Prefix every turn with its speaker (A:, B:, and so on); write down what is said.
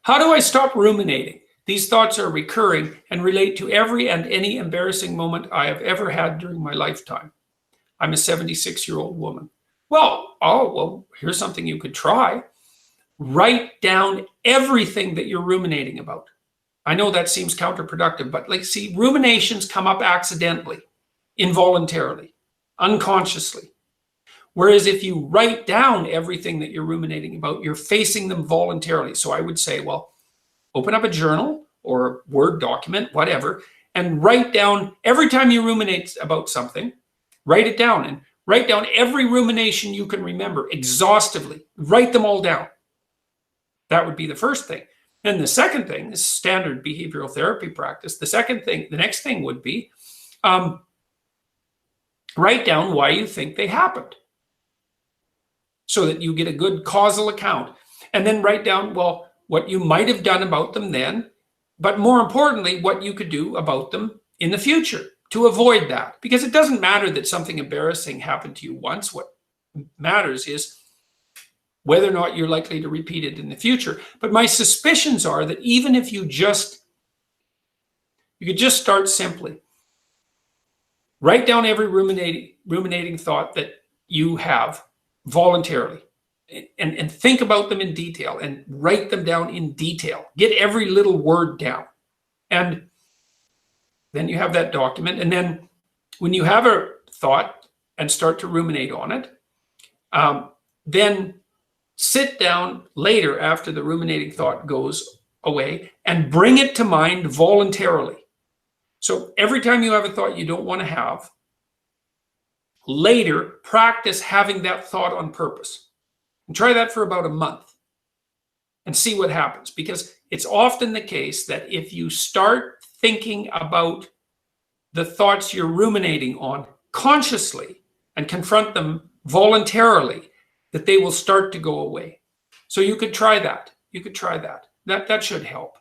A: How do I stop ruminating? These thoughts are recurring and relate to every and any embarrassing moment I have ever had during my lifetime. I'm a 76-year-old woman. Well, here's something you could try. Write down everything that you're ruminating about. I know that seems counterproductive, but ruminations come up accidentally, involuntarily, unconsciously. Whereas if you write down everything that you're ruminating about, you're facing them voluntarily. So I would say, open up a journal or a Word document, whatever, and write down every time you ruminate about something, write it down and write down every rumination you can remember exhaustively. Write them all down. That would be the first thing. And the second thing is standard behavioral therapy practice. The next thing would be write down why you think they happened so that you get a good causal account. And then write down, what you might have done about them then, but more importantly, what you could do about them in the future to avoid that. Because it doesn't matter that something embarrassing happened to you once. What matters is whether or not you're likely to repeat it in the future. But my suspicions are that even if you could just start simply. Write down every ruminating thought that you have voluntarily and think about them in detail and write them down in detail. Get every little word down. And then you have that document. And then when you have a thought and start to ruminate on it, then sit down later after the ruminating thought goes away and bring it to mind voluntarily. So every time you have a thought you don't want to have, later practice having that thought on purpose. And try that for about a month and see what happens. Because it's often the case that if you start thinking about the thoughts you're ruminating on consciously and confront them voluntarily, that they will start to go away. So you could try that. That should help.